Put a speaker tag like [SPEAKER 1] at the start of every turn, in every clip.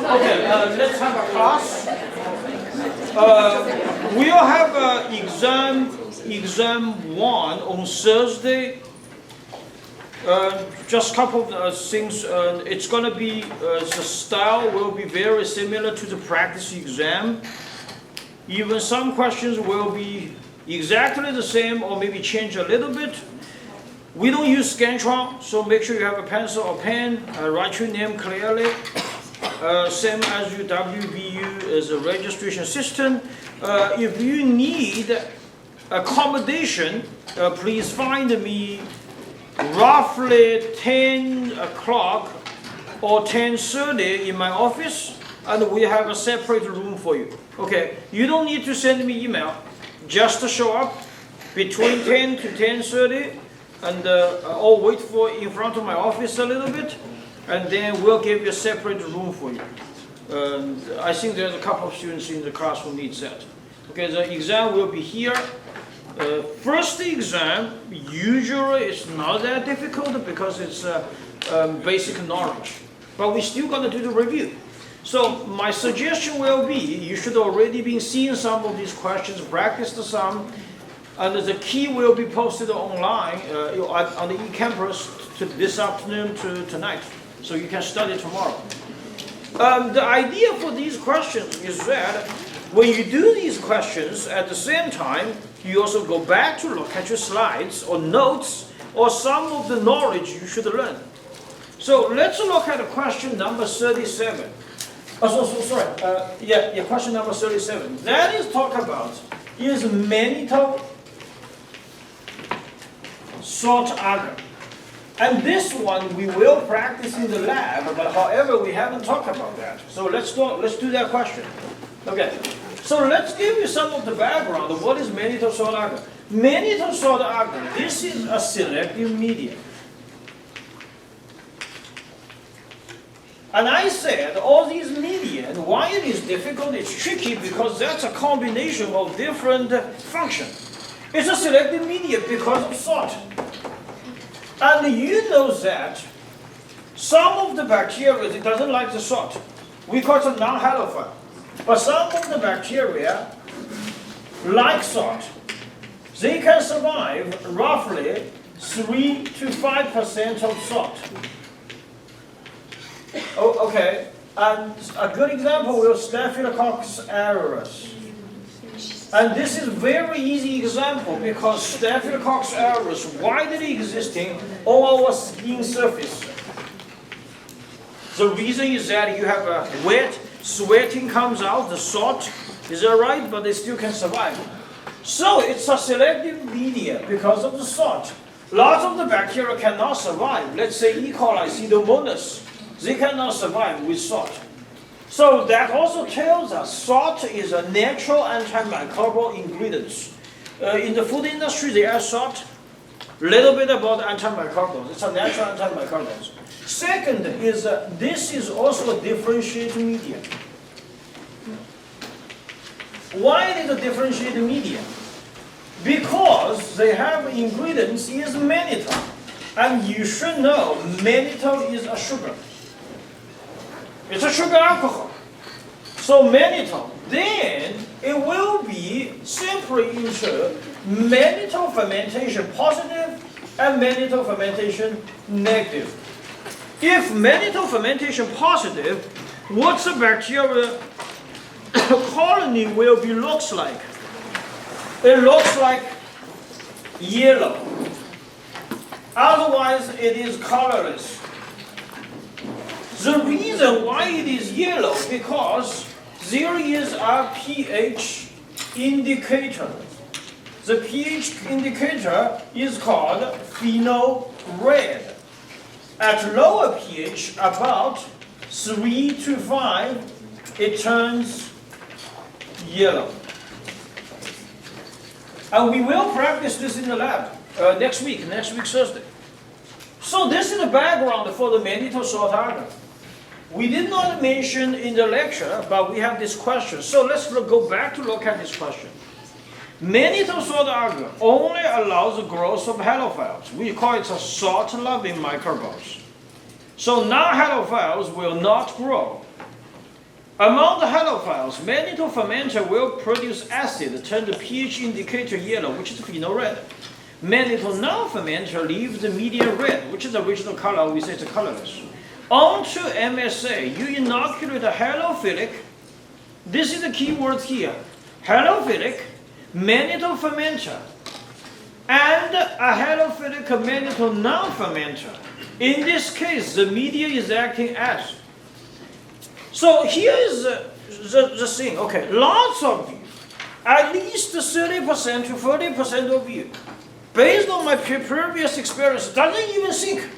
[SPEAKER 1] Okay, let's have a class. We'll have exam 1 on Thursday. Just a couple of things. It's going to be, the style will be very similar to the practice exam. Even some questions will be exactly the same or maybe change a little bit. We don't use Scantron, so make sure you have a pencil or pen. Write your name clearly. Same as your WBU is a registration system. If you need accommodation, please find me roughly 10 o'clock or 10:30 in my office, and we have a separate room for you. Okay, you don't need to send me email. Just show up between 10 to 10:30, and I'll wait for in front of my office a little bit, and then we'll give you a separate room for you. I think there's a couple of students in the class who needs that. Okay, the exam will be here. First exam, usually it's not that difficult because it's basic knowledge. But we're still going to do the review. So my suggestion will be, you should already be seeing some of these questions, practiced some, and the key will be posted online on the eCampus this afternoon to tonight. So you can study tomorrow. The idea for these questions is that when you do these questions at the same time, you also go back to look at your slides or notes or some of the knowledge you should learn. So let's look at question number 37. Question number 37. That is talk about is mannitol salt agar. And this one we will practice in the lab, but however we haven't talked about that. So let's do that question. Okay. So let's give you some of the background of what is mannitol salt agar. Mannitol salt agar, this is a selective medium. And I said all these media, and why it is difficult, it's tricky because that's a combination of different functions. It's a selective media because of salt. And you know that some of the bacteria, it doesn't like the salt. We call it non-halophile. But some of the bacteria like salt. They can survive roughly 3 to 5% of salt. Oh, okay, and a good example will Staphylococcus aureus. And this is very easy example because Staphylococcus aureus widely existing on our skin surface. The reason is that you have a wet, sweating comes out, the salt, is that right? But they still can survive. So it's a selective media because of the salt. Lots of the bacteria cannot survive. Let's say E. coli, Pseudomonas. They cannot survive with salt. So that also tells us salt is a natural antimicrobial ingredient. In the food industry, they add salt. Little bit about antimicrobials. It's a natural antimicrobial. Second is this is also a differentiated medium. Why it is a differentiated medium? Because they have ingredients is mannitol. And you should know mannitol is a sugar. It's a sugar alcohol. So mannitol, then it will be simply into mannitol fermentation positive and mannitol fermentation negative. If mannitol fermentation positive, what's the bacteria colony will be looks like? It looks like yellow. Otherwise, it is colorless. The reason why it is yellow because there is a pH indicator. The pH indicator is called phenol red. At lower pH, about 3 to 5, it turns yellow. And we will practice this in the lab next week Thursday. So this is the background for the mannitol salt agar. We did not mention in the lecture, but we have this question. So let's go back to look at this question. Mannitol salt agar only allows the growth of halophiles. We call it a salt-loving microbes. So non-halophiles will not grow. Among the halophiles, mannitol fermenter will produce acid, turn the pH indicator yellow, which is phenol red. Mannitol non-fermenter leaves the medium red, which is the original color, we say it's colorless. Onto MSA, you inoculate a halophilic, this is the key word here, halophilic mannitol fermenter, and a halophilic mannitol non-fermenter. In this case, the media is acting as. So here is the thing, okay, lots of you, at least 30% to 40% of you, based on my previous experience, doesn't even think.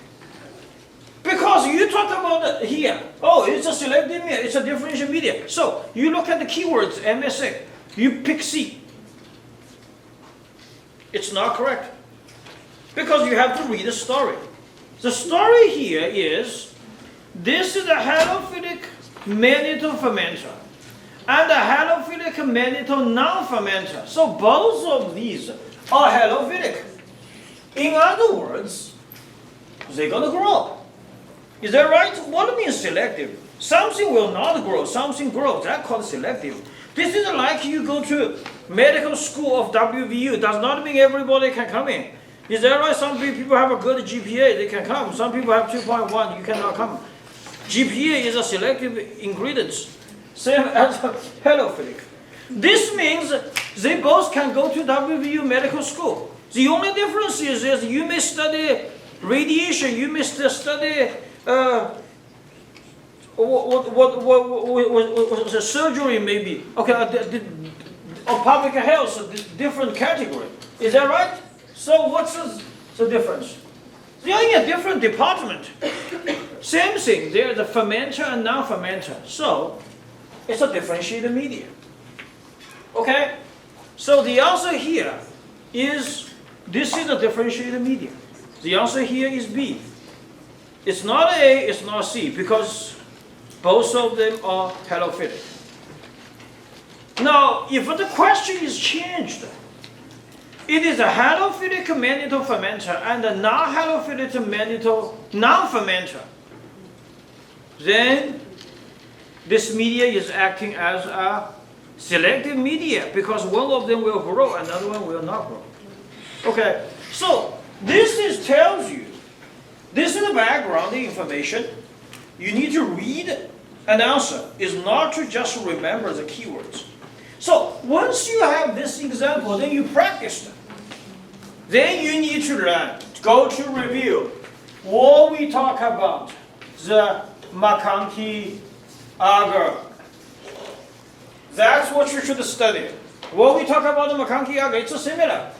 [SPEAKER 1] Because you talk about here, oh, it's a selective media, it's a differential media. So you look at the keywords, MSA, you pick C. It's not correct. Because you have to read the story. The story here is, this is a halophilic mannitol fermenter and a halophilic mannitol non-fermenter. So both of these are halophilic. In other words, they're going to grow. Is that right? What do you mean selective? Something will not grow, something grows. That's called selective. This is like you go to medical school of WVU. Does not mean everybody can come in. Is that right? Some people have a good GPA, they can come. Some people have 2.1, you cannot come. GPA is a selective ingredient, same as halophilic. This means they both can go to WVU medical school. The only difference is you may study radiation, you may study what the surgery maybe. Okay, or public health, different category. Is that right? So what's the difference? They are in a different department. Same thing, there's a fermenter and non-fermenter. So it's a differentiated media. Okay? So the answer here is, this is a differentiated media. The answer here is B. It's not A, it's not C, because both of them are halophilic. Now, if the question is changed, it is a halophilic mannitol fermenter and a non-halophilic mannitol non-fermenter, then this media is acting as a selective media, because one of them will grow, another one will not grow. Okay, so this tells you, this is the background information. You need to read and answer. It's not to just remember the keywords. So once you have this example, then you practice them. Then you need to learn, go to review what we talk about, the McConkey agar. That's what you should study. What we talk about the McConkey agar, it's similar.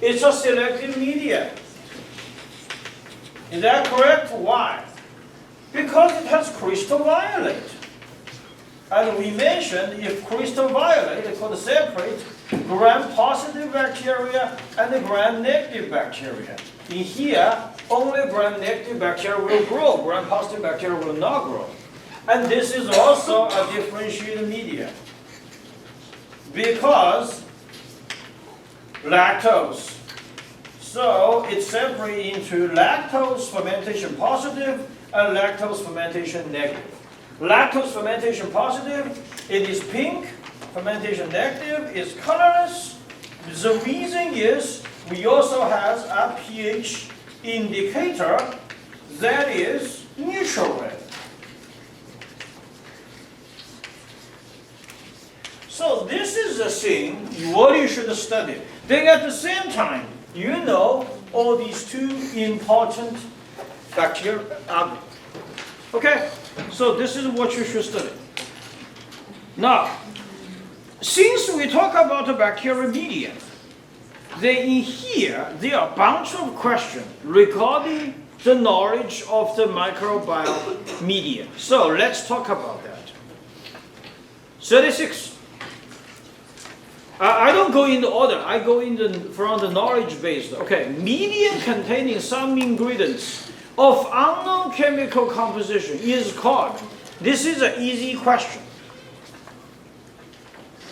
[SPEAKER 1] It's a selective media. Is that correct? Why? Because it has crystal violet. And we mentioned if crystal violet, they could separate gram-positive bacteria and the gram-negative bacteria. In here, only gram-negative bacteria will grow, gram-positive bacteria will not grow. And this is also a differentiated media, because lactose. So it's separated into lactose fermentation positive and lactose fermentation negative. Lactose fermentation positive, it is pink. Fermentation negative is colorless. The reason is we also have a pH indicator that is neutral red. So this is the thing what you should study. Then at the same time, you know all these two important bacteria. Okay, so this is what you should study. Now, since we talk about the bacterial media, then in here there are a bunch of questions regarding the knowledge of the microbiome media. So let's talk about that. 36. I don't go in the order. I go in from the knowledge based. Okay, media containing some ingredients of unknown chemical composition is called. This is an easy question.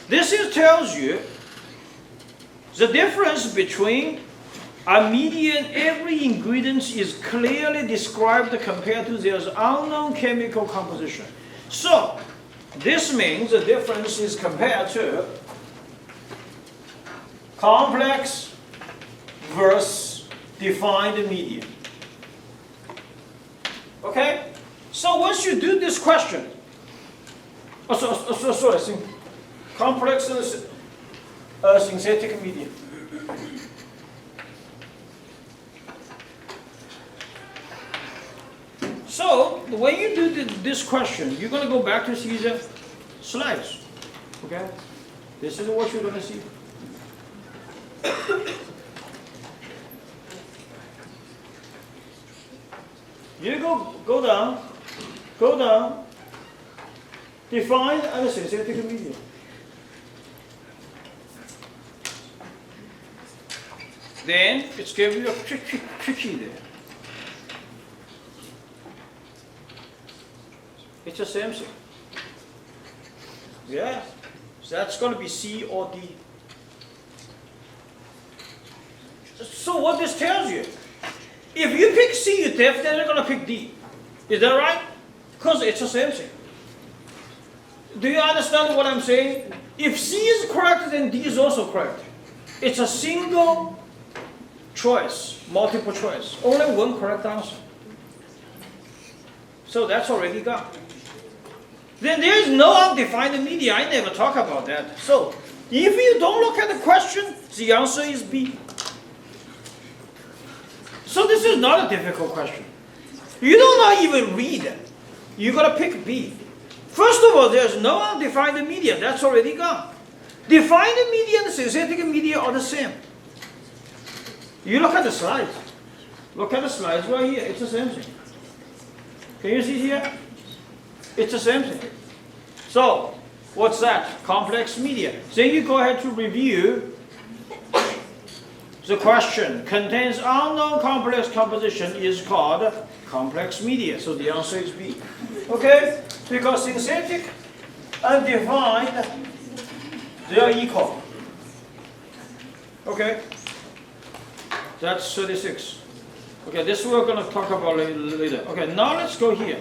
[SPEAKER 1] This tells you the difference between a media and every ingredient is clearly described compared to their unknown chemical composition. So, This means the difference is compared to complex versus defined media. Okay? So once you do this question, complex synthetic media. So when you do this question, you're going to go back to see the slides. Okay? This is what you're going to see. You go down, define and synthetic media. Then it's giving you a tricky there. It's the same thing. Yeah, so that's going to be C or D. So what this tells you, if you pick C, you're definitely going to pick D. Is that right? Because it's the same thing. Do you understand what I'm saying? If C is correct, then D is also correct. It's a single choice, multiple choice. Only one correct answer. So that's already gone. Then there is no undefined media. I never talk about that. So if you don't look at the question, the answer is B. So this is not a difficult question. You do not even read it. You got to pick B. First of all, there's no undefined media. That's already gone. Defined media and synthetic media are the same. You look at the slides. Look at the slides right here. It's the same thing. Can you see here? It's the same thing. So, what's that? Complex media. Then you go ahead to review. The question contains unknown complex composition is called complex media. So the answer is B. Okay? Because synthetic and defined, they are equal. Okay? That's 36. Okay, this we're going to talk about later. Okay, now let's go here.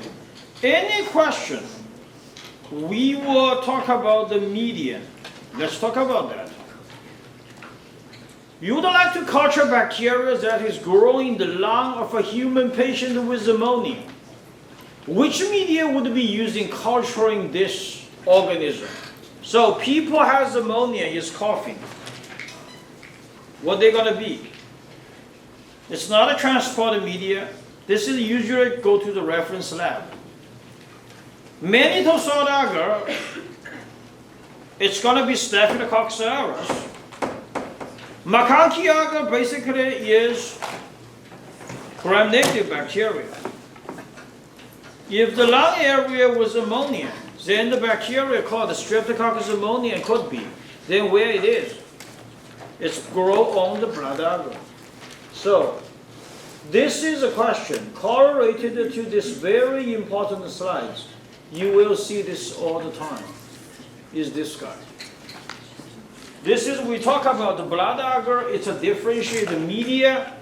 [SPEAKER 1] Any question, we will talk about the media. Let's talk about that. You would like to culture bacteria that is growing in the lung of a human patient with pneumonia. Which media would be used in culturing this organism? So people have pneumonia, is coughing. What they going to be? It's not a transported media. This is usually go to the reference lab. Mannitosol agar, it's going to be Staphylococcus aureus. Macanthus agar basically is gram-negative bacteria. If the lung area was ammonia, then the bacteria called Streptococcus pneumoniae could be. Then where it is? It's grow on the blood agar. So, this is a question correlated to this very important slides. You will see this all the time. Is this guy. This is, we talk about the blood agar, it's a differentiated media.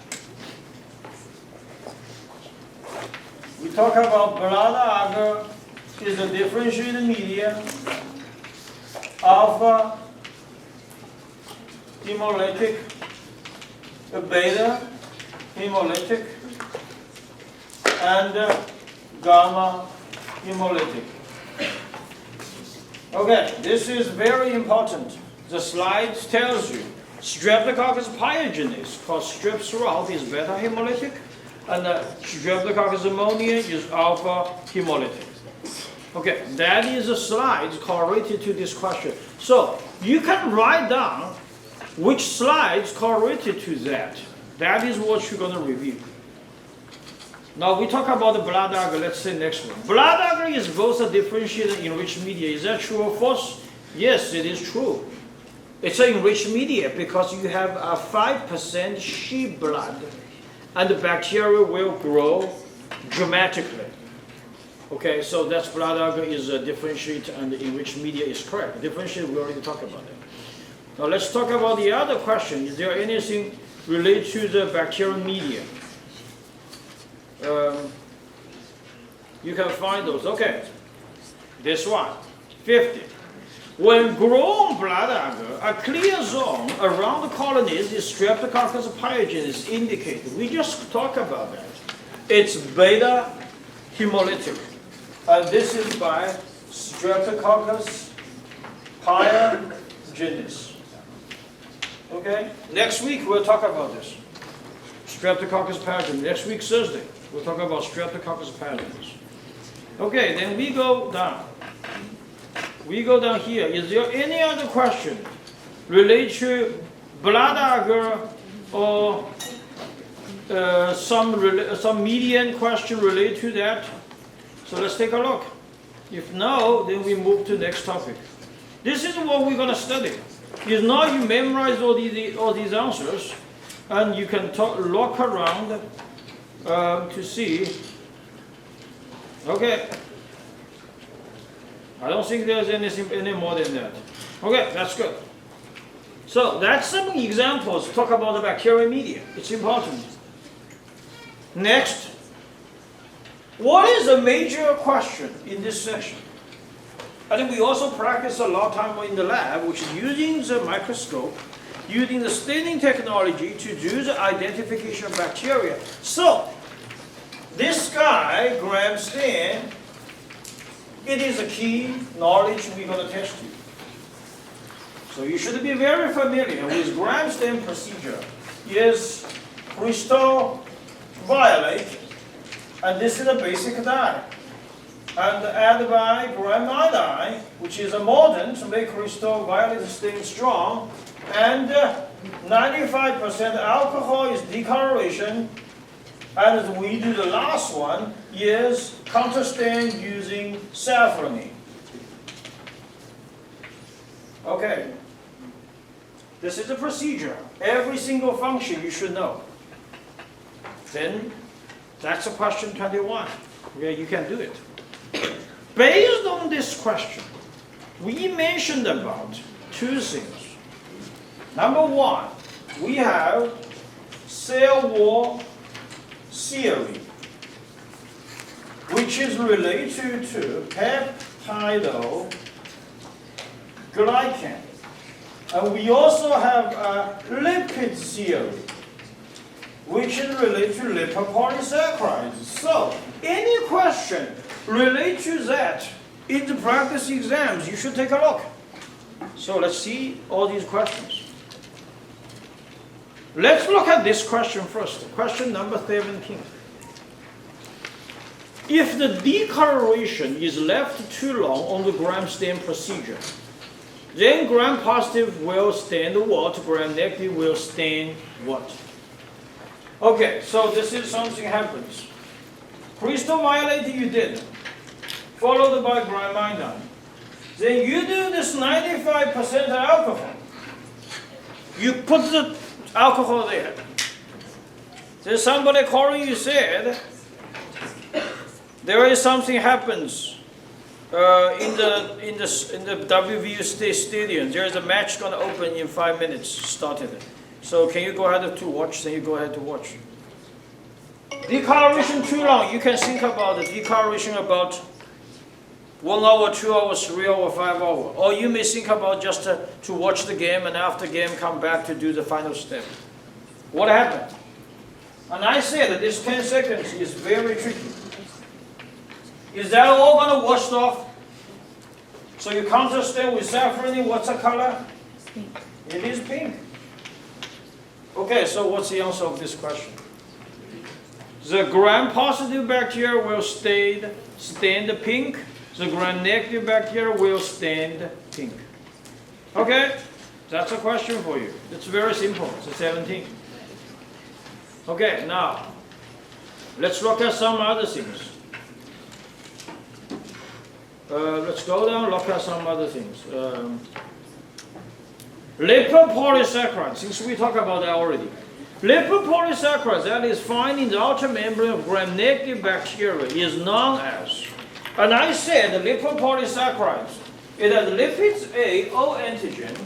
[SPEAKER 1] We talk about blood agar is a differentiated media. Alpha hemolytic, beta hemolytic, and gamma hemolytic. Okay, this is very important. The slides tells you Streptococcus pyogenes, called strep throughout, is beta hemolytic, and Streptococcus pneumoniae is alpha hemolytic. Okay, that is a slide correlated to this question. So you can write down which slides correlated to that. That is what you're going to review. Now we talk about the blood agar. Let's say next one. Blood agar is both a differentiated and enriched media. Is that true or false? Yes, it is true. It's an enriched media because you have a 5% sheep blood, and the bacteria will grow dramatically. Okay, so that's blood agar is a differentiated and the enriched media is correct. Differentiated, we already talked about that. Now let's talk about the other question. Is there anything related to the bacterial media? You can find those. Okay, this one. 50. When grown blood agar, a clear zone around the colonies is Streptococcus pyogenes is indicated. We just talked about that. It's beta hemolytic. And this is by Streptococcus pyogenes. Okay? Next week we'll talk about this. Streptococcus pyogenes. Next week, Thursday, we'll talk about Streptococcus pyogenes. Okay, then we go down. We go down here. Is there any other question related to blood agar or some median question related to that? So let's take a look. If no, then we move to the next topic. This is what we're going to study. Is now you memorize all these answers, and you can look around to see. Okay. I don't think there's any more than that. Okay, that's good. So that's some examples. Talk about the bacterial media. It's important. Next, what is a major question in this section? I think we also practice a lot of time in the lab, which is using the microscope, using the staining technology to do the identification of bacteria. So, this guy, gram stain, it is a key knowledge we're going to test you. So you should be very familiar with gram stain procedure. Is crystal violet, and this is a basic dye. And added by gram iodine, which is a mordant to make crystal violet stain strong. And 95% alcohol is decoloration. And we do the last one is counterstain using safrony. Okay. This is a procedure. Every single function you should know. Then that's a question 21. Okay, you can do it. Based on this question, we mentioned about two things. Number one, we have cell wall theory, which is related to peptidoglycan. And we also have a lipid theory, which is related to lipopolysaccharides. So, any question related to that in the practice exams, you should take a look. So let's see all these questions. Let's look at this question first. Question number 17. If the decoloration is left too long on the gram stain procedure, then gram positive will stain what? Gram negative will stain what? Okay, so this is something happens. Crystal violet you did, followed by gram iodine. Then you do this 95% alcohol. You put the alcohol there. Then somebody calling you said, there is something happens in the WVU stadium. There is a match going to open in 5 minutes. Started. So can you go ahead to watch? Then you go ahead to watch. Decoloration too long. You can think about the decoloration about 1 hour, 2 hours, 3 hours, 5 hours. Or you may think about just to watch the game and after game come back to do the final step. What happened? And I said that this 10 seconds is very tricky. Is that all going to wash off? So you counterstand with saffron, what's the color? Pink. It is pink. Okay, so what's the answer of this question? The gram-positive bacteria will stain the pink. The gram-negative bacteria will stain pink. Okay, that's a question for you. It's very simple. It's 17. Okay, now let's look at some other things. Let's go down and look at some other things. Lipopolysaccharides, since we talked about that already. Lipopolysaccharides that is found in the outer membrane of gram-negative bacteria is known as, and I said the lipopolysaccharides, it has lipids A, O antigen.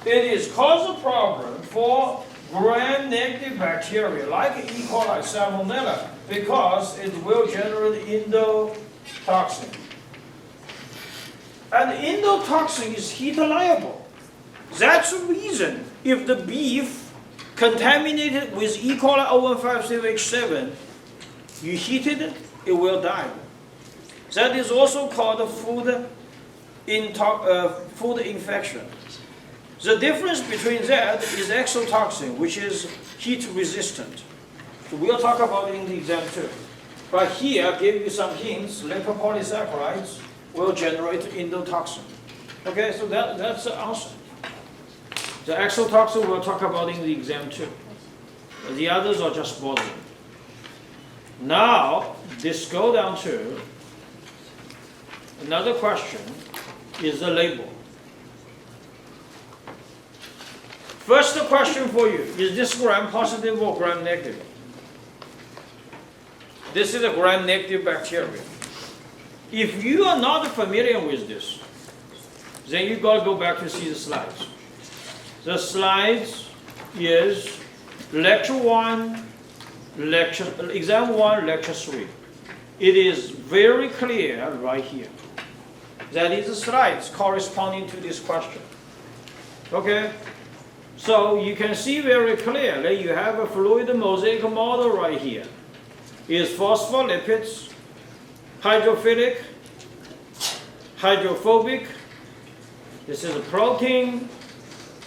[SPEAKER 1] It is cause a problem for gram-negative bacteria like E. coli, Salmonella, because it will generate endotoxin. And endotoxin is heat liable. That's the reason if the beef contaminated with E. coli 0157H7, you heat it, it will die. That is also called food infection. The difference between that is exotoxin, which is heat resistant. So we'll talk about it in the exam too. But here, I'll give you some hints. Lipopolysaccharides will generate endotoxin. Okay, so that's the answer. The exotoxin we'll talk about in the exam too. The others are just bothering. Now, this go down to another question is the label. First question for you, is this gram-positive or gram-negative? This is a gram-negative bacteria. If you are not familiar with this, then you got to go back to see the slides. The slides is lecture 1, exam 1, lecture 3. It is very clear right here. That is the slides corresponding to this question. Okay? So you can see very clearly you have a fluid mosaic model right here. Is phospholipids, hydrophilic, hydrophobic. This is a protein,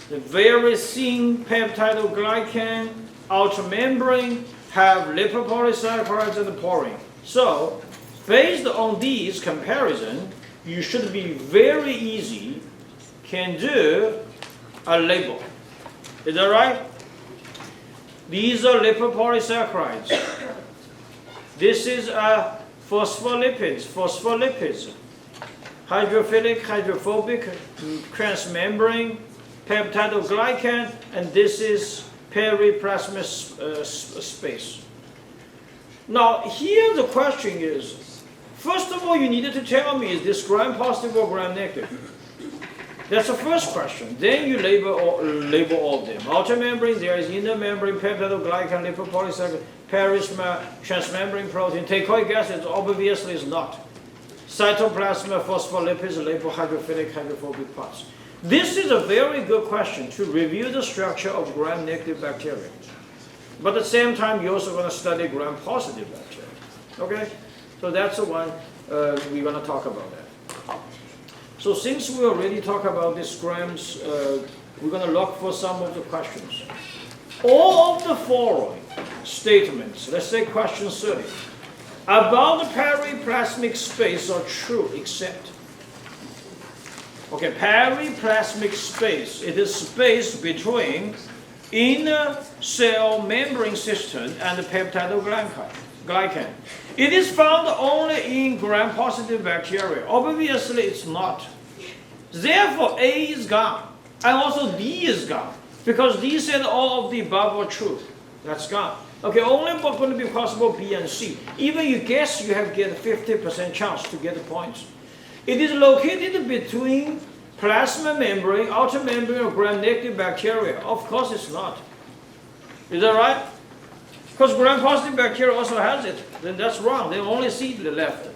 [SPEAKER 1] the very thin peptidoglycan, outer membrane, have lipopolysaccharides and porine. So, based on these comparison, you should be very easy, can do a label. Is that right? These are lipopolysaccharides. This is phospholipids, hydrophilic, hydrophobic, transmembrane, peptidoglycan, and this is periplasmic space. Now, here the question is, first of all, you needed to tell me, is this gram-positive or gram-negative? That's the first question. Then you label all of them. Outer membrane, there is inner membrane, peptidoglycan, lipopolysaccharide, perisma, transmembrane protein. Teichoic acid obviously is not. Cytoplasma, phospholipids, lipohydrophilic, hydrophobic parts. This is a very good question to review the structure of gram-negative bacteria. But at the same time, you're also going to study gram-positive bacteria. Okay? So that's the one we're going to talk about that. So since we already talked about these grams, we're going to look for some of the questions. All of the following statements, let's say question 30, about the periplasmic space are true except, okay, periplasmic space, it is space between inner cell membrane system and the peptidoglycan. It is found only in gram-positive bacteria. Obviously, it's not. Therefore, A is gone, and also D is gone, because D said all of the above are true. That's gone. Okay, only going to be possible B and C. Even you guess, you have get 50% chance to get the points. It is located between plasma membrane, outer membrane of gram-negative bacteria. Of course, it's not. Is that right? Because gram-positive bacteria also has it. Then that's wrong. They only see the left.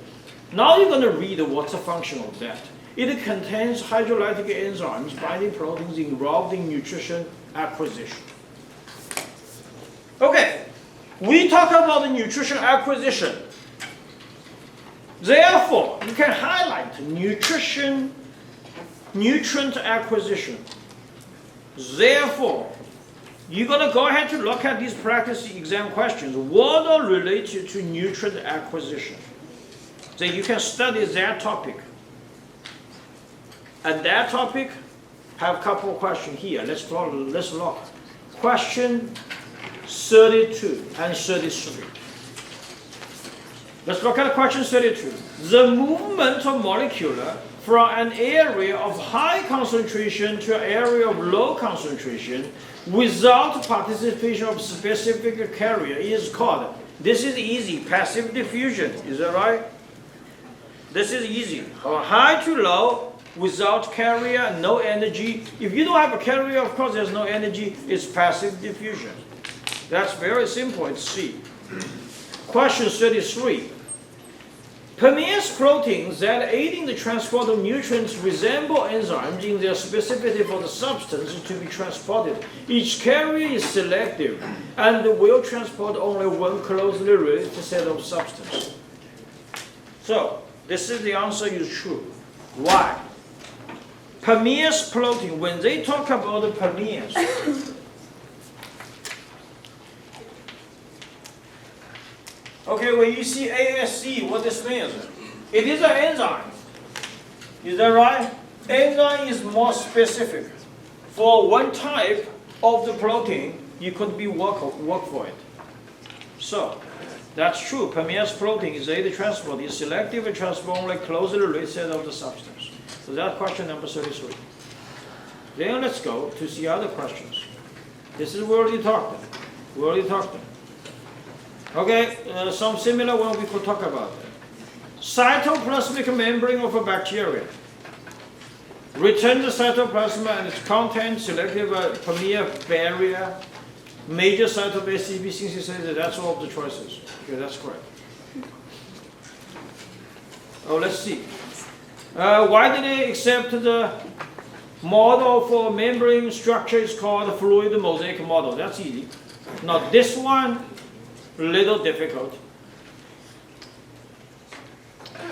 [SPEAKER 1] Now you're going to read what's the function of that. It contains hydrolytic enzymes, binding proteins involved in nutrition acquisition. Okay, we talk about the nutrition acquisition. Therefore, you can highlight nutrient acquisition. Therefore, you're going to go ahead to look at these practice exam questions. What are related to nutrient acquisition? So you can study that topic. And that topic, have a couple of questions here. Let's look. Question 32 and 33. Let's look at question 32. The movement of molecular from an area of high concentration to an area of low concentration without participation of specific carrier is called, this is easy, passive diffusion. Is that right? This is easy. From high to low, without carrier, no energy. If you don't have a carrier, of course there's no energy. It's passive diffusion. That's very simple. It's C. Question 33. Permease proteins that aid in the transport of nutrients resemble enzymes in their specificity for the substance to be transported. Each carrier is selective and will transport only one closely related set of substance. So, this is the answer is true. Why? Permease protein, when they talk about the permease, okay, when you see ASC, what this means? It is an enzyme. Is that right? Enzyme is more specific. For one type of the protein, you could be work for it. So, that's true. Permease protein is aid transport, is selective and transport only closely related of the substance. So that's question number 33. Then let's go to see other questions. This is we already talked. Okay, some similar one we could talk about. Cytoplasmic membrane of a bacteria. Return the cytoplasm and its content, selective permeable barrier, major cytoplasm synthesis, that's all of the choices. Okay, that's correct. Oh, let's see. Why did they accept the model for membrane structure is called the fluid mosaic model? That's easy. Now this one, little difficult.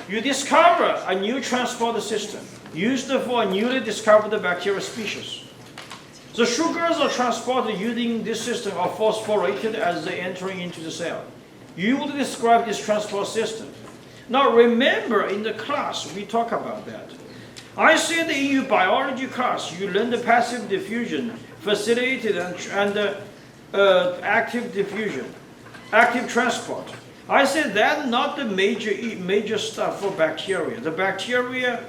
[SPEAKER 1] You discover a new transport system used for a newly discovered bacterial species. The sugars are transported using this system are phosphorated as they enter into the cell. You would describe this transport system. Now remember, in the class we talk about that. I said in your biology class you learn the passive diffusion, facilitated and active diffusion, active transport. I said that's not the major stuff for bacteria. The bacteria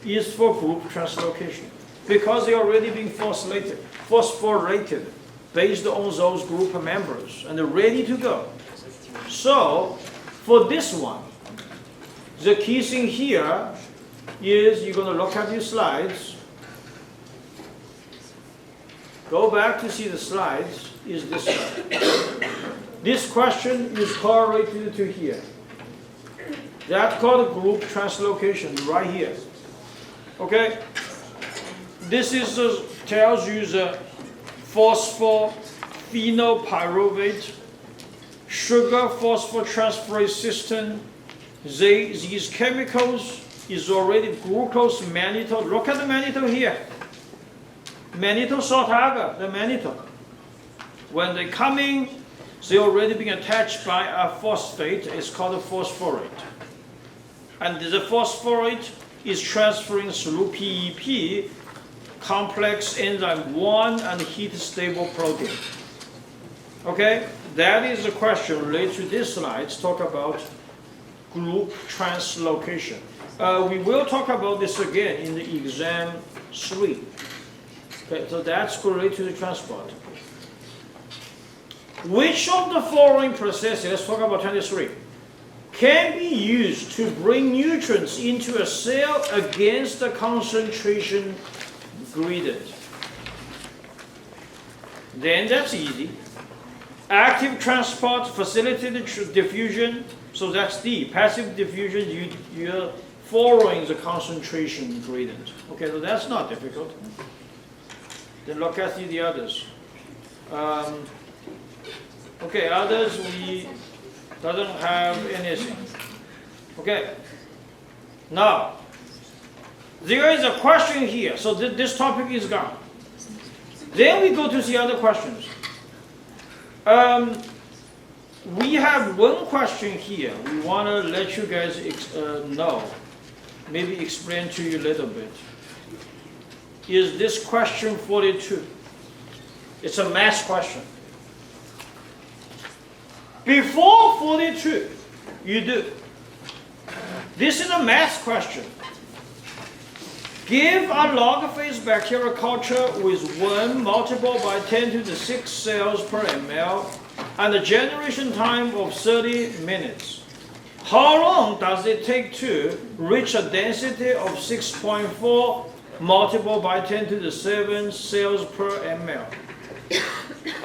[SPEAKER 1] is for group translocation because they are already being phosphorated based on those group members and they're ready to go. So for this one, the key thing here is you're going to look at your slides. Go back to see the slides. Is this one. This question is correlated to here. That's called group translocation right here. Okay? This is tells you the phosphoenolpyruvate sugar phosphotransferase system. These chemicals is already glucose mannitol. Look at the mannitol here. Mannitol salt agar, the mannitol. When they come in, they already being attached by a phosphate. It's called a phosphorate. And the phosphorate is transferring through PEP, complex enzyme 1 and heat stable protein. Okay? That is the question related to this slide. Talk about group translocation. We will talk about this again in the exam 3. Okay, so that's related to the transport. Which of the following processes, let's talk about 23, can be used to bring nutrients into a cell against the concentration gradient? Then that's easy. Active transport, facilitated diffusion, so that's D. Passive diffusion, you're following the concentration gradient. Okay, so that's not difficult. Then look at the others. Okay, others we doesn't have anything. Okay. Now, there is a question here. So this topic is gone. Then we go to the other questions. We have one question here. We want to let you guys know, maybe explain to you a little bit. Is this question 42? It's a math question. Before 42, you do. This is a math question. Give a log phase bacterial culture with 1 multiplied by 10 to the 6 cells per ml and a generation time of 30 minutes. How long does it take to reach a density of 6.4 multiplied by 10 to the 7 cells per ml?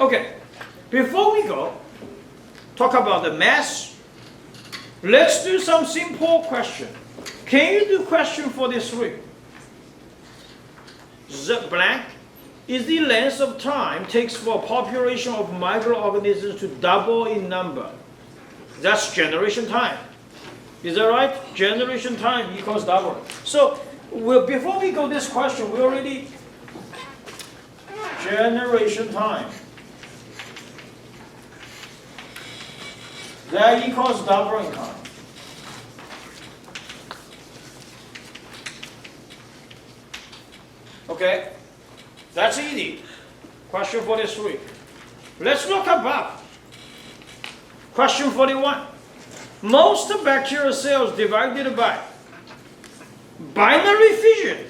[SPEAKER 1] Okay, before we go, talk about the mass. Let's do some simple question. Can you do question 43? The blank is the length of time takes for a population of microorganisms to double in number. That's generation time. Is that right? Generation time equals double. So before we go this question, we already generation time. That equals doubling time. Okay, that's easy. Question 43. Let's look above. Question 41. Most bacterial cells divided by binary fission.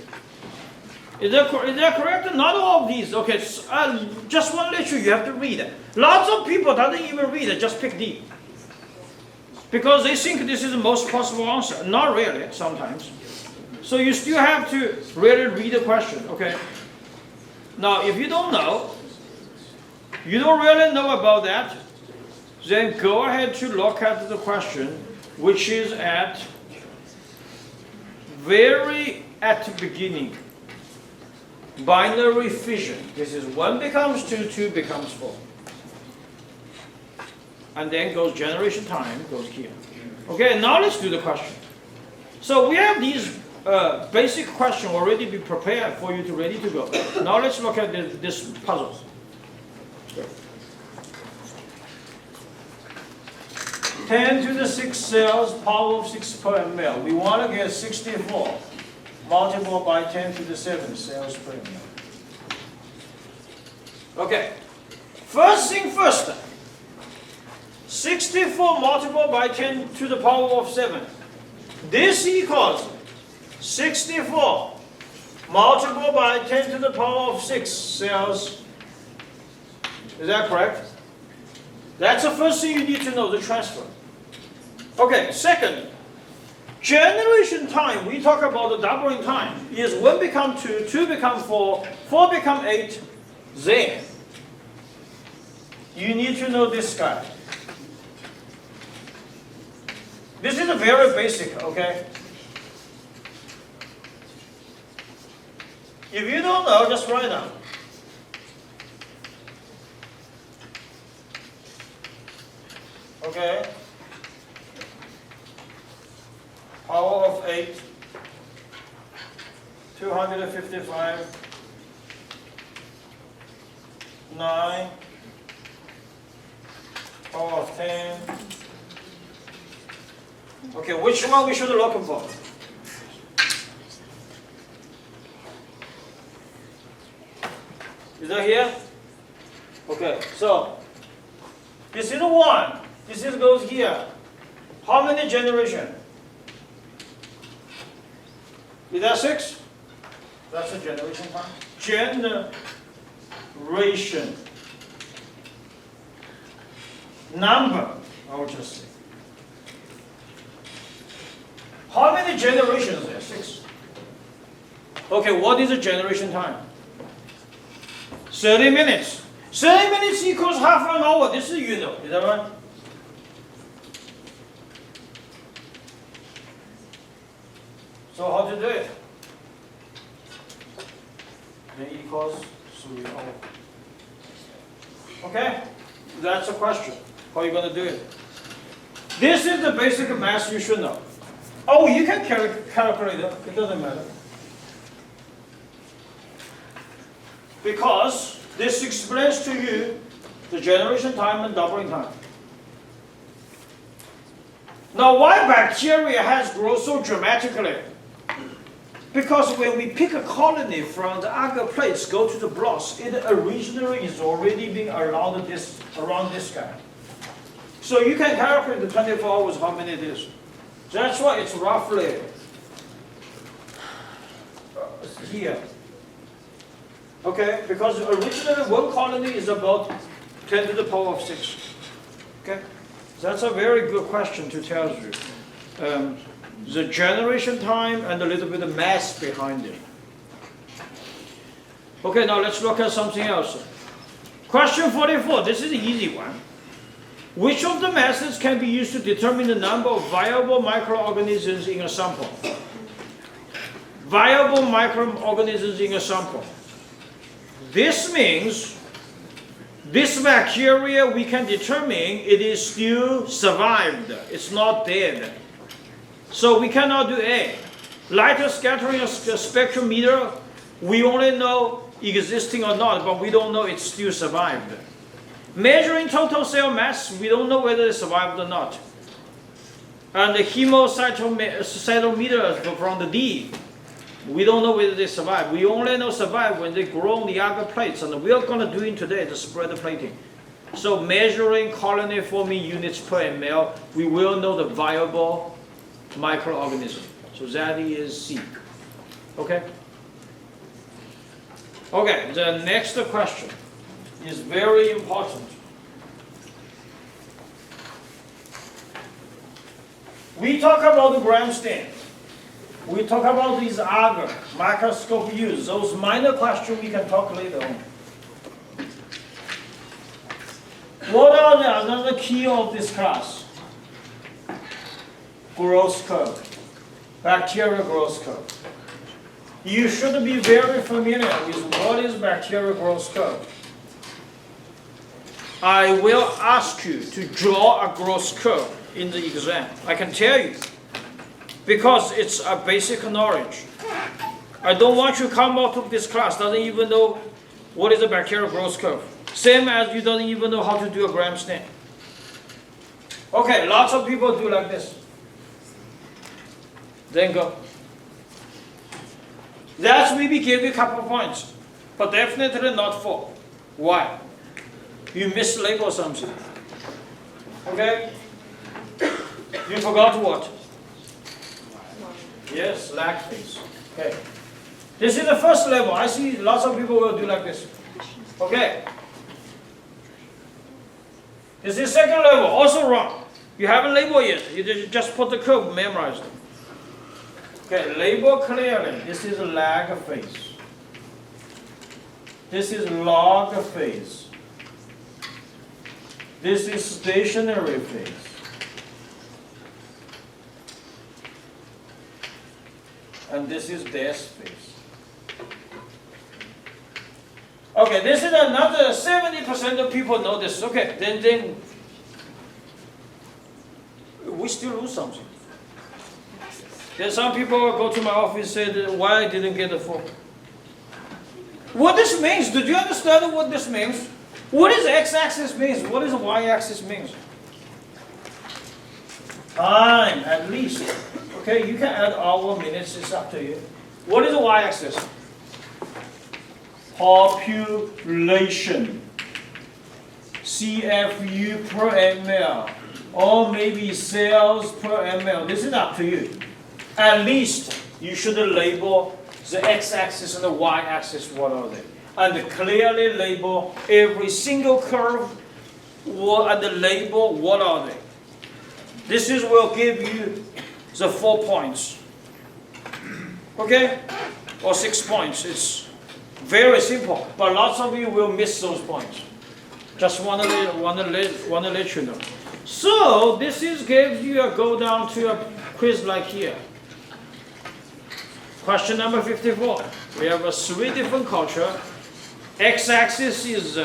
[SPEAKER 1] Is that correct? Not all of these. Okay, just one lecture you have to read. Lots of people doesn't even read it, just pick D. Because they think this is the most possible answer. Not really, sometimes. So you still have to really read the question, okay? Now, if you don't know, you don't really know about that, then go ahead to look at the question, which is at the beginning. Binary fission. This is 1 becomes 2, 2 becomes 4. And then goes generation time, goes here. Okay, now let's do the question. So we have these basic question already be prepared for you to ready to go. Now let's look at this puzzle. Okay. 10 to the 6 cells, power of 6 per ml. We want to get 64 multiplied by 10 to the 7 cells per ml. Okay. First thing first. 64 multiplied by 10 to the power of 7. This equals 64 multiplied by 10 to the power of 6 cells. Is that correct? That's the first thing you need to know, the transfer. Okay, second, generation time, we talk about the doubling time, is 1 become 2, 2 become 4, 4 become 8, then you need to know this guy. This is a very basic, okay? If you don't know, just write down. Okay? Power of 8, 255, 9, power of 10. Okay, which one we should look for? Is that here? Okay, so this is 1. This is goes here. How many generation? Is that 6? That's a generation time. Generation. Number, I will just say. How many generations there? 6. Okay, what is the generation time? 30 minutes. 30 minutes equals half an hour. This is you know. Is that right? So how to do it? N equals 3 hours. Okay? That's a question. How are you going to do it? This is the basic math you should know. Oh, you can calculate it. It doesn't matter. Because this explains to you the generation time and doubling time. Now, why bacteria has grown so dramatically? Because when we pick a colony from the agar plates, go to the blocks, it originally is already being around this guy. So you can calculate the 24 hours how many it is. That's why it's roughly here. Okay, because originally one colony is about 10 to the power of 6. Okay, that's a very good question to tell you. The generation time and a little bit of math behind it. Okay, now let's look at something else. Question 44, this is an easy one. Which of the methods can be used to determine the number of viable microorganisms in a sample? Viable microorganisms in a sample. This means this bacteria we can determine it is still survived. It's not dead. So we cannot do A. Light scattering spectrometer, we only know existing or not, but we don't know it's still survived. Measuring total cell mass, we don't know whether it survived or not. And the hemocytometer from the D, we don't know whether they survive. We only know survive when they grow on the agar plates, and we are going to do it today, the spread plating. So measuring colony forming units per ml, we will know the viable microorganism. So that is C. Okay? Okay, the next question is very important. We talk about the gram stain. We talk about these agar, microscope use. Those minor questions we can talk later on. What are the another key of this class? Growth curve. Bacterial growth curve. You should be very familiar with what is bacterial growth curve. I will ask you to draw a growth curve in the exam. I can tell you, because it's a basic knowledge. I don't want you to come out of this class doesn't even know what is a bacterial growth curve. Same as you don't even know how to do a gram stain. Okay, lots of people do like this. Then go. That's maybe give you a couple of points, but definitely not 4. Why? You mislabeled something. Okay? You forgot what? Yes, lag phase. Okay. This is the first level. I see lots of people will do like this. Okay. This is second level. Also wrong. You haven't labeled yet. You just put the curve, memorize it. Okay, label clearly. This is lag phase. This is log phase. This is stationary phase. And this is death phase. Okay, this is another 70% of people know this. Okay, then we still lose something. Then some people go to my office and say, why I didn't get a 4? What this means, did you understand what this means? What is x-axis means? What is y-axis means? Time, at least. Okay, you can add hour, minutes, it's up to you. What is the y-axis? Population. CFU per ml. Or maybe cells per ml. This is up to you. At least you should label the x-axis and the y-axis, what are they? And clearly label every single curve and the label, what are they? This is will give you the 4 points. Okay? Or 6 points. It's very simple, but lots of you will miss those points. Just want to let you know. So this is gives you a go down to a quiz like here. Question number 54. We have 3 different culture. X-axis is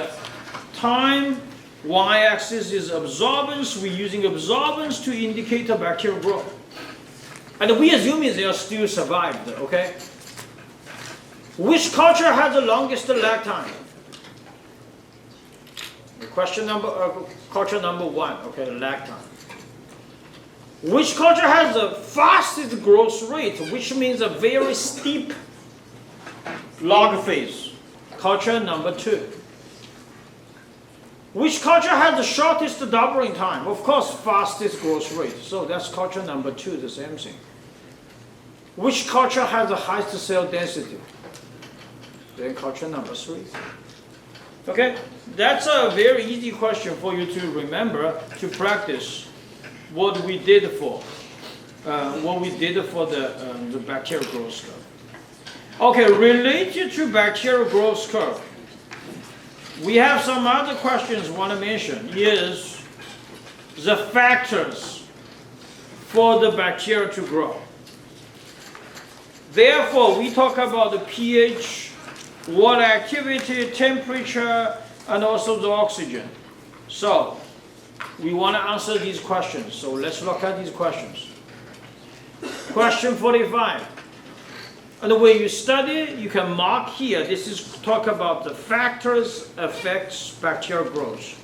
[SPEAKER 1] time. Y-axis is absorbance. We're using absorbance to indicate a bacterial growth. And we assume they are still survived, okay? Which culture has the longest lag time? Question number, culture number 1, okay, lag time. Which culture has the fastest growth rate, which means a very steep log phase? Culture number 2. Which culture has the shortest doubling time? Of course, fastest growth rate. So that's culture number 2, the same thing. Which culture has the highest cell density? Then culture number 3. Okay, that's a very easy question for you to remember, to practice what we did for the bacterial growth curve. Okay, related to bacterial growth curve, we have some other questions I want to mention. Is the factors for the bacteria to grow. Therefore, we talk about the pH, water activity, temperature, and also the oxygen. So, we want to answer these questions. So let's look at these questions. Question 45. And when you study, you can mark here. This is talk about the factors affects bacterial growth.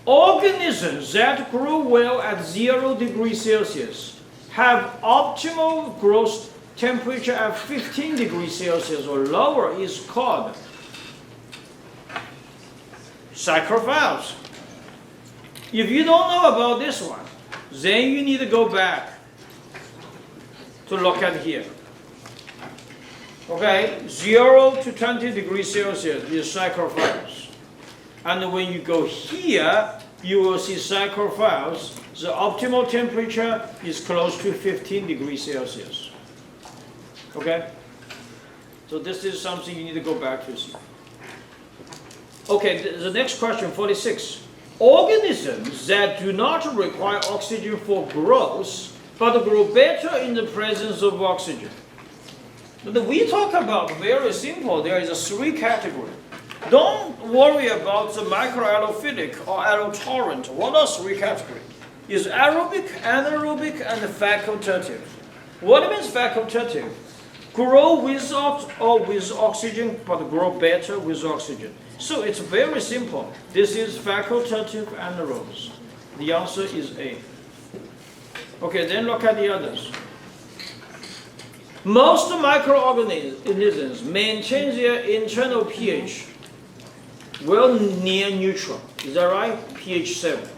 [SPEAKER 1] Organisms that grow well at 0 degrees Celsius have optimal growth temperature at 15 degrees Celsius or lower is called psychrophiles. If you don't know about this one, then you need to go back to look at here. Okay, 0 to 20 degrees Celsius is psychrophiles. And when you go here, you will see psychrophiles. The optimal temperature is close to 15 degrees Celsius. Okay? So this is something you need to go back to see. Okay, the next question, 46. Organisms that do not require oxygen for growth, but grow better in the presence of oxygen. But we talk about very simple, there is a 3 category. Don't worry about the microallophilic or allotolerant. What are 3 categories? Is aerobic, anaerobic, and facultative. What means facultative? Grow without or with oxygen, but grow better with oxygen. So it's very simple. This is facultative anaerobes. The answer is A. Okay, then look at the others. Most microorganisms maintain their internal pH well near neutral. Is that right? pH 7.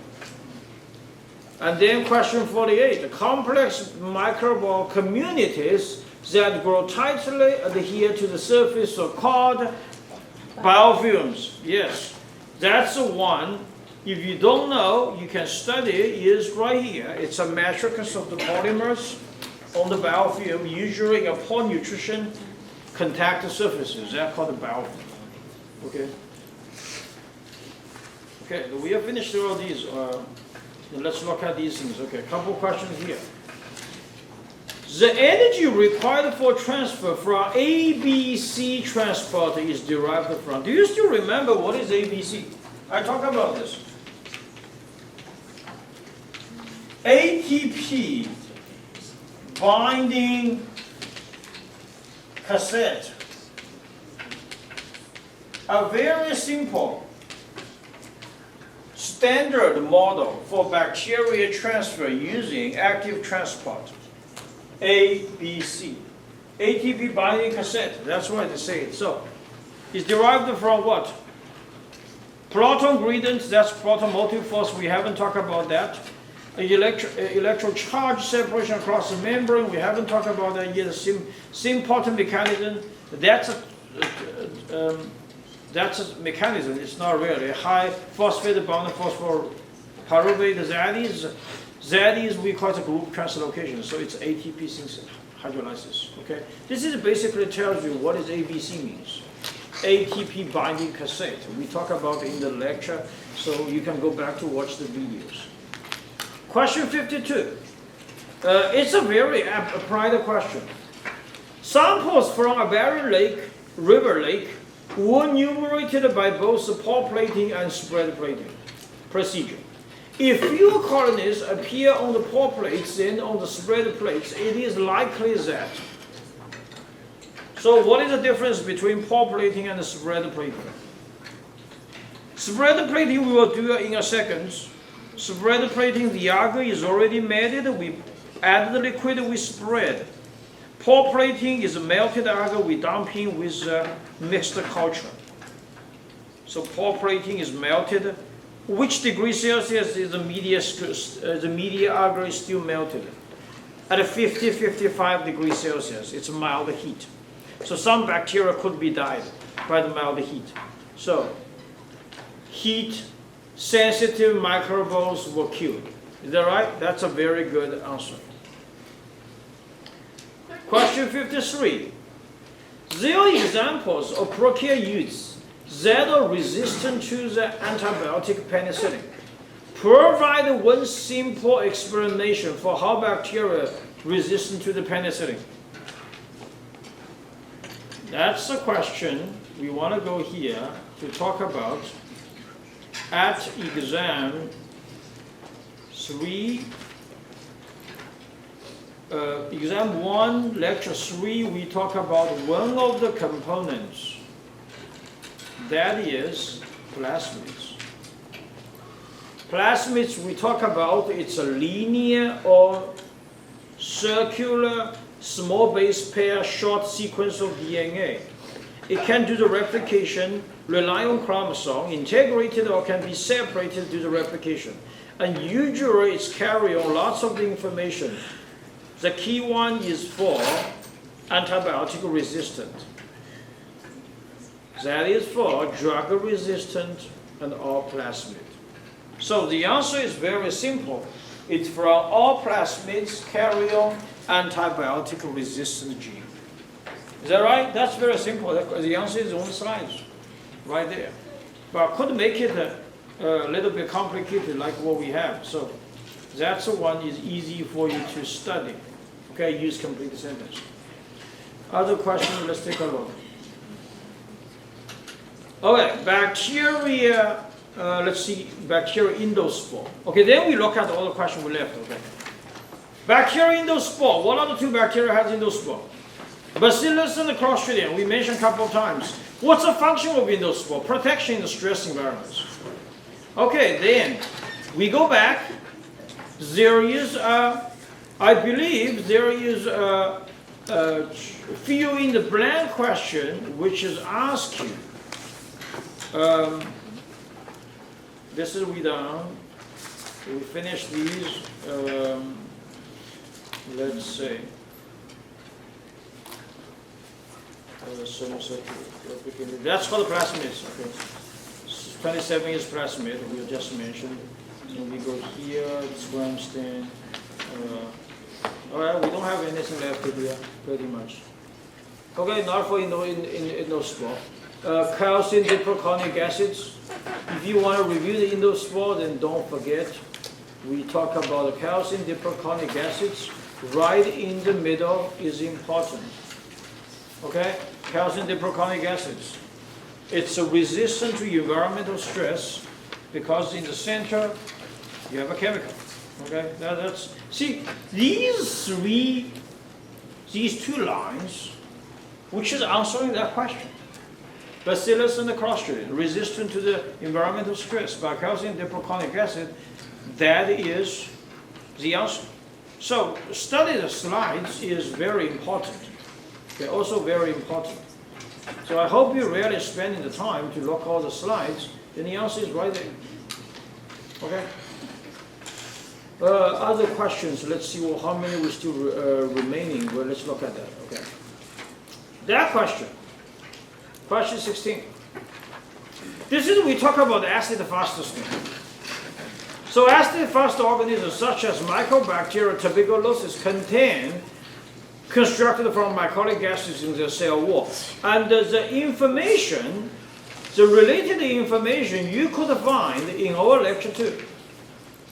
[SPEAKER 1] And then question 48. The complex microbial communities that grow tightly adhere to the surface are called biofilms. Yes, that's the one. If you don't know, you can study it. Is right here. It's a matrix of the polymers on the biofilm, usually upon nutrition, contact surfaces. That's called the biofilm. Okay. Okay, we have finished all these. Let's look at these things. Okay, a couple questions here. The energy required for transfer from ABC transporter is derived from. Do you still remember what is ABC? I talk about this. ATP binding cassette. A very simple standard model for bacteria transfer using active transport. ABC. ATP binding cassette. That's why they say it. So, it's derived from what? Proton gradient, that's proton motive force. We haven't talked about that. Electron charge separation across the membrane. We haven't talked about that yet. Symptotic mechanism. That's a mechanism. It's not really high phosphate bound phosphor pyruvate. That is we call it a group translocation. So it's ATP hydrolysis. Okay. This is basically tells you what is ABC means. ATP binding cassette. We talk about it in the lecture, so you can go back to watch the videos. Question 52. It's a very applied question. Samples from a barren lake, river lake, were numerated by both the pore plating and spread plating procedure. If fewer colonies appear on the pore plates than on the spread plates, it is likely that. So what is the difference between pore plating and the spread plating? Spread plating we will do in a second. Spread plating, the agar is already melted. We add the liquid, we spread. Pore plating is melted agar, we dumping with mixed culture. So pore plating is melted. Which degree Celsius is the media agar is still melted? At 50-55 degrees Celsius, it's mild heat. So some bacteria could be died by the mild heat. So heat sensitive microbes were killed. Is that right? That's a very good answer. Question 53. There are examples of prokaryotes that are resistant to the antibiotic penicillin. Provide one simple explanation for how bacteria resistant to the penicillin. That's the question we want to go here to talk about at exam 3. Exam 1, lecture 3, we talk about one of the components, that is plasmids. Plasmids we talk about, it's a linear or circular small base pair short sequence of DNA. It can do the replication, rely on chromosome, integrated or can be separated to do the replication. And usually it's carry on lots of the information. The key one is for antibiotic resistant. That is for drug resistant and all plasmid. So the answer is very simple. It's from all plasmids carry on antibiotic resistant gene. Is that right? That's very simple. The answer is on the slides, right there. But I could make it a little bit complicated like what we have. So that's the one is easy for you to study. Okay, use complete sentence. Other questions, let's take a look. Okay, bacteria, let's see, bacteria endospore. Okay, then we look at all the questions we left, okay. Bacteria endospore, what are the two bacteria has endospore? Bacillus and the Clostridium, we mentioned a couple of times. What's the function of endospore? Protection in the stress environments. Okay, then we go back. There is, I believe, there is a fill in the blank question which is asked you. This is we done. We finished these. Let's say. That's for the plasmids. Okay. 27 is plasmid. We just mentioned. And we go here. It's Gramstein. All right. We don't have anything left here, pretty much. Okay. Not for endospore. Calcium diproconic acids. If you want to review the endospore, then don't forget we talk about the calcium diproconic acids. Right in the middle is important. Okay, calcium diproconic acids. It's resistant to environmental stress because in the center you have a chemical. Okay, that's see these two lines, which is answering that question. Bacillus and the Clostridium, resistant to the environmental stress by calcium diproconic acid, that is the answer. So study the slides is very important. They're also very important. So I hope you're really spending the time to look at all the slides, and the answer is right there. Okay? Other questions, let's see how many we still remaining. Well, let's look at that. Okay. That question. Question 16. This is we talk about acid-fast stain. So acid-fast organisms such as Mycobacteria tuberculosis contain constructed from mycolic acids in the cell wall. And the information, the related information you could find in our lecture 2.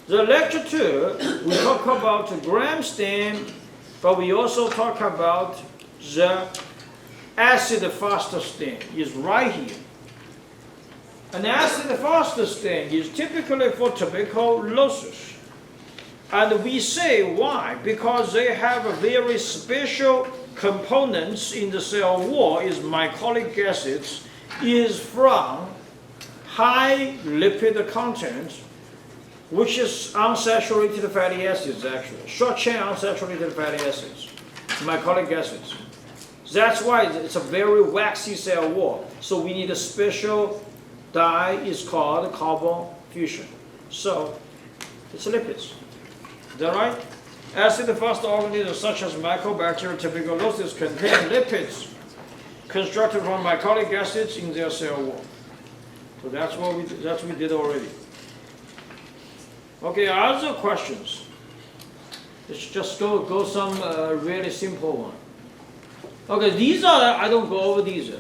[SPEAKER 1] The lecture 2, we talk about Gramstein, but we also talk about the acid-fast stain is right here. An acid-fast stain is typically for tuberculosis. And we say why? Because they have a very special components in the cell wall is mycolic acids is from high lipid content, which is unsaturated fatty acids actually. Short chain unsaturated fatty acids, mycolic acids. That's why it's a very waxy cell wall. So we need a special dye is called carbon fusion. So it's lipids. Is that right? Acid-fast organisms such as Mycobacteria tuberculosis contain lipids constructed from mycolic acids in their cell wall. So that's what we did already. Okay, other questions? Let's just go some really simple one. Okay, these are, I don't go over these.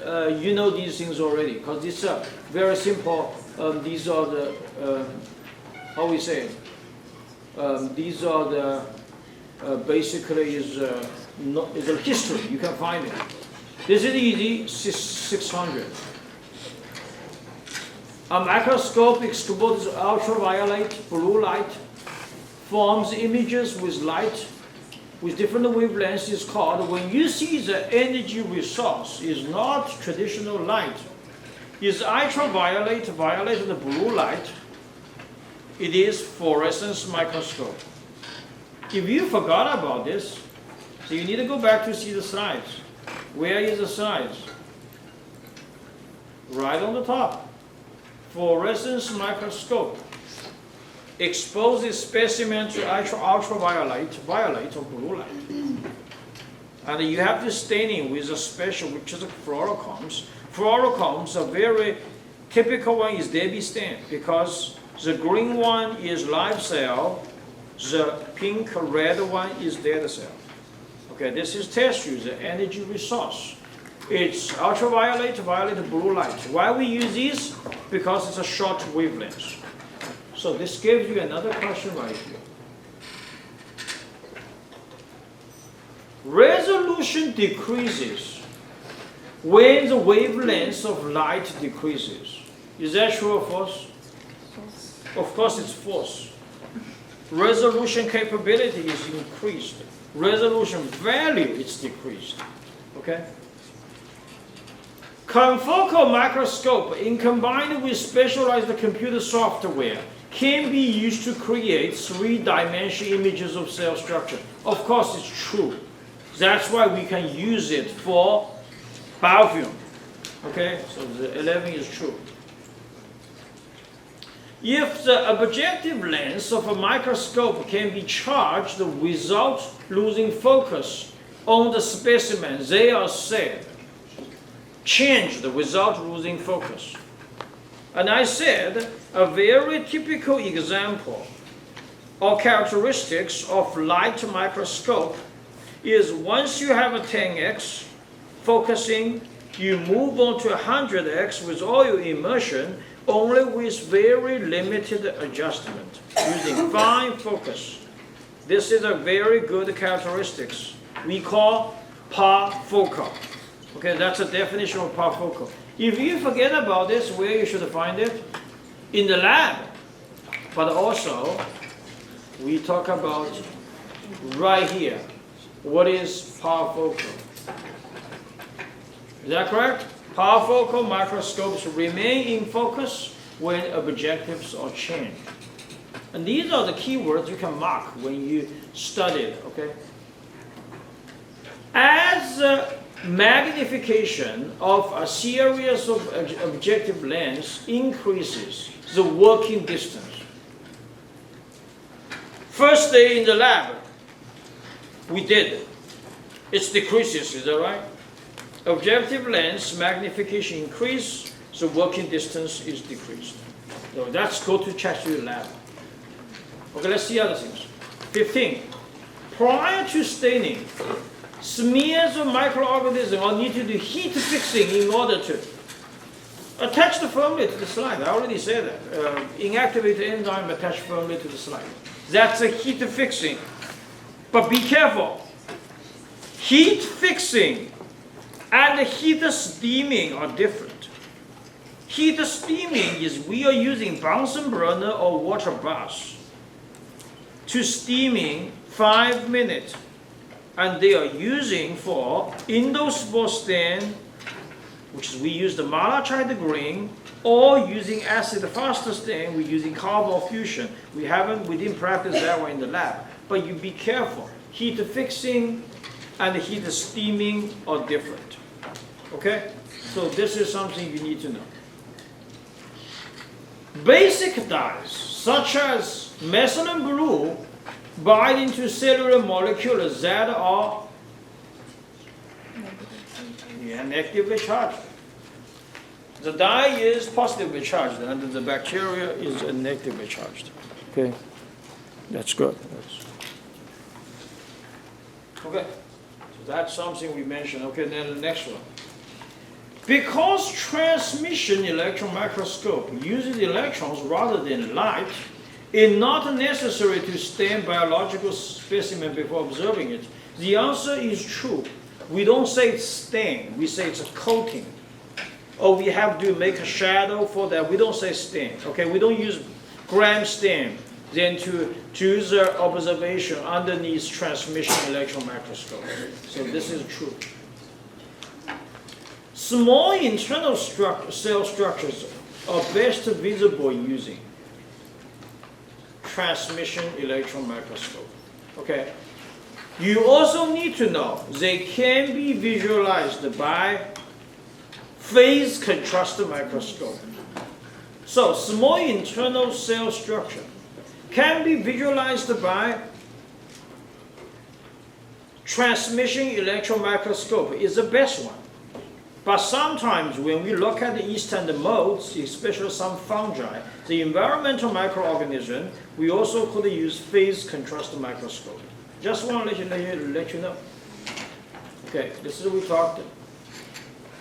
[SPEAKER 1] You know these things already because these are very simple. These are the how we say it? These are the basically is a history. You can find it. This is easy. 600. A microscope exposed ultraviolet, blue light, forms images with light with different wavelengths is called. When you see the energy resource is not traditional light, is ultraviolet, violet, and blue light. It is fluorescence microscope. If you forgot about this, so you need to go back to see the slides. Where is the slides? Right on the top. Fluorescence microscope exposes specimen to ultraviolet, violet or blue light. And you have this staining with a special, which is fluorochromes. Fluorochromes, a very typical one is Debbie stain, because the green one is live cell, the pink red one is dead cell. Okay, this is tells you the energy resource. It's ultraviolet, violet, blue light. Why we use these? Because it's a short wavelength. So this gives you another question right here. Resolution decreases when the wavelength of light decreases. Is that true or false?
[SPEAKER 2] False.
[SPEAKER 1] Of course it's false. Resolution capability is increased. Resolution value is decreased. Okay? Confocal microscope, in combined with specialized computer software, can be used to create three-dimensional images of cell structure. Of course, it's true. That's why we can use it for biofilm. Okay, so the 11 is true. If the objective lens of a microscope can be charged without losing focus on the specimen, they are said changed without losing focus. And I said a very typical example or characteristics of light microscope is once you have a 10x focusing, you move on to 100x with oil immersion only with very limited adjustment using fine focus. This is a very good characteristics we call parfocal. Okay, that's a definition of parfocal. If you forget about this, where you should find it? In the lab. But also, we talk about right here. What is parfocal? Is that correct? Parfocal microscopes remain in focus when objectives are changed. And these are the keywords you can mark when you study it, okay? As magnification of a series of objective lens increases the working distance. First day in the lab, we did. It decreases, is that right? Objective lens magnification increase, the working distance is decreased. So let's go to check your lab. Okay, let's see other things. 15. Prior to staining, smears of microorganisms are needed to heat fixing in order to attach the firmly to the slide. I already said that. Inactivate enzyme attached firmly to the slide. That's a heat fixing. But be careful. Heat fixing and heat steaming are different. Heat steaming is we are using Bunsen burner or water bath to steaming 5 minutes. And they are using for indosphore stain, which is we use the malachite green, or using acid fast stain, we're using carbon fusion. We didn't practice that one in the lab. But you be careful. Heat fixing and heat steaming are different. Okay? So this is something you need to know. Basic dyes, such as methylene blue, bind into cellular molecules that are negatively charged. The dye is positively charged, and the bacteria is negatively charged. Okay, that's good. Okay, so that's something we mentioned. Okay, then the next one. Because transmission electron microscope uses electrons rather than light, It's not necessary to stain biological specimen before observing it. The answer is true. We don't say it's stain, we say it's a coating. Or we have to make a shadow for that. We don't say stain. Okay, we don't use gram stain. Then to use observation underneath transmission electron microscope. So this is true. Small internal cell structures are best visible using transmission electron microscope. Okay. You also need to know they can be visualized by phase contrast microscope. So small internal cell structure can be visualized by transmission electron microscope is the best one. But sometimes when we look at the eastern modes, especially some fungi, the environmental microorganism, we also could use phase contrast microscope. Just want to let you know. Okay, this is what we talked about.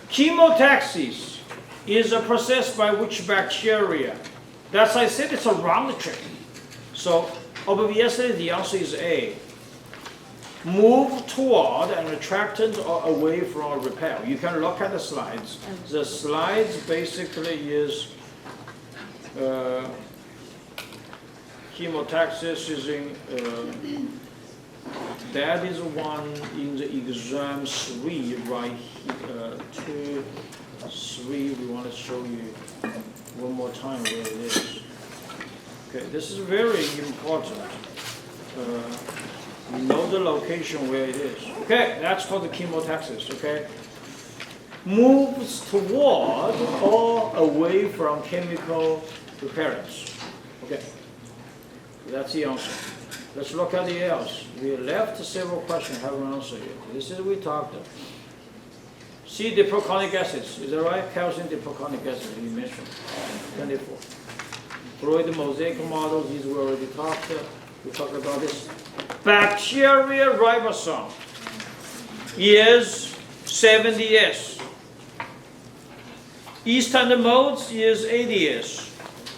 [SPEAKER 1] Chemotaxis is a process by which bacteria, that's I said it's a round trip. So obviously the answer is A. Move toward an attractant or away from a repel. You can look at the slides. The slides basically is chemotaxis is in, that is one in the exam 3 right here, 2, 3, we want to show you one more time where it is. Okay, this is very important. We know the location where it is. Okay, that's called the chemotaxis, okay? Moves toward or away from chemical repellents. Okay, that's the answer. Let's look at the else. We left several questions, haven't answered yet. This is what we talked about. See diproconic acids, is that right? Calcium diproconic acid, we mentioned. 24. Freud mosaic model, these we already talked. We talked about this. Bacterial ribosome is 70S. Eastern modes is 80S.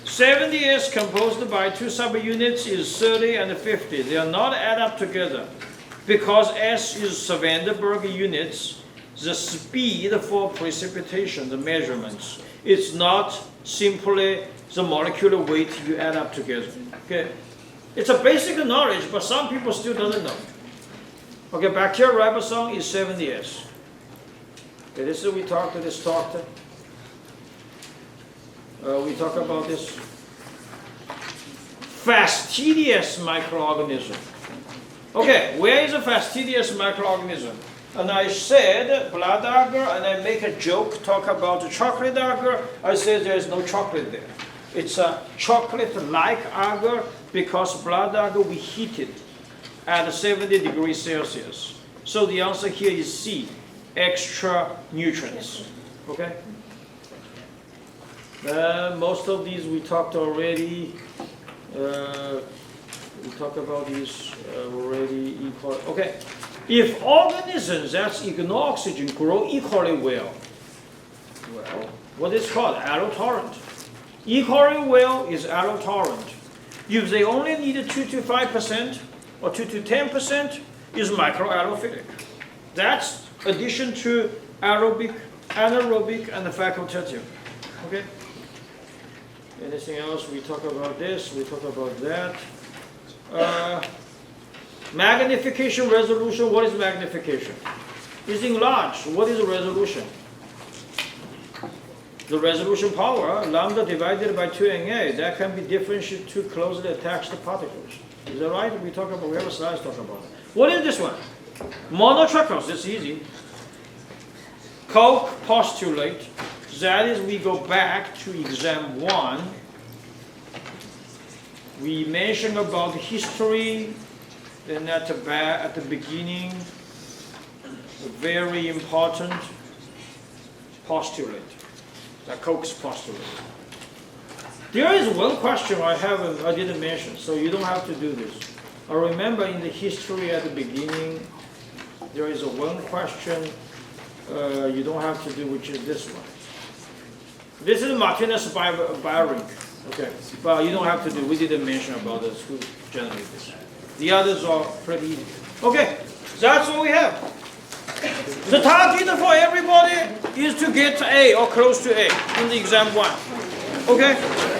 [SPEAKER 1] 70S composed by two subunits is 30 and 50. They are not add up together. Because S is Vandenberg units, the speed for precipitation, the measurements, it's not simply the molecular weight you add up together. Okay? It's a basic knowledge, but some people still doesn't know. Okay, bacterial ribosome is 70S. Okay, this is what we talked to this talk. We talk about this fastidious microorganism. Okay, where is a fastidious microorganism? And I said blood agar, and I make a joke, talk about the chocolate agar. I said there is no chocolate there. It's a chocolate-like agar because blood agar we heat it at 70 degrees Celsius. So the answer here is C, extra nutrients. Okay? Most of these we talked already. We talked about these already. Okay. If organisms that ignore oxygen grow equally well, what is called allotolerant. Equally well is allotolerant. If they only need 2 to 5% or 2 to 10% is microallophilic. That's addition to aerobic, anaerobic, and facultative. Okay? Anything else? We talk about this, we talk about that. Magnification resolution, what is magnification? It's enlarged. What is resolution? The resolution power, lambda divided by 2Na, that can be differentiated to closely attached particles. Is that right? We talk about, we have a slide talk about it. What is this one? Monotrichos, it's easy. Koch postulate, that is we go back to exam 1. We mentioned about history, then at the beginning, a very important postulate, the Koch's postulate. There is one question I didn't mention, so you don't have to do this. I remember in the history at the beginning, there is one question you don't have to do, which is this one. This is Martinez Byrink. Okay, but you don't have to do, we didn't mention about the school generators. The others are pretty easy. Okay, that's what we have. The target for everybody is to get A or close to A in the exam 1. Okay?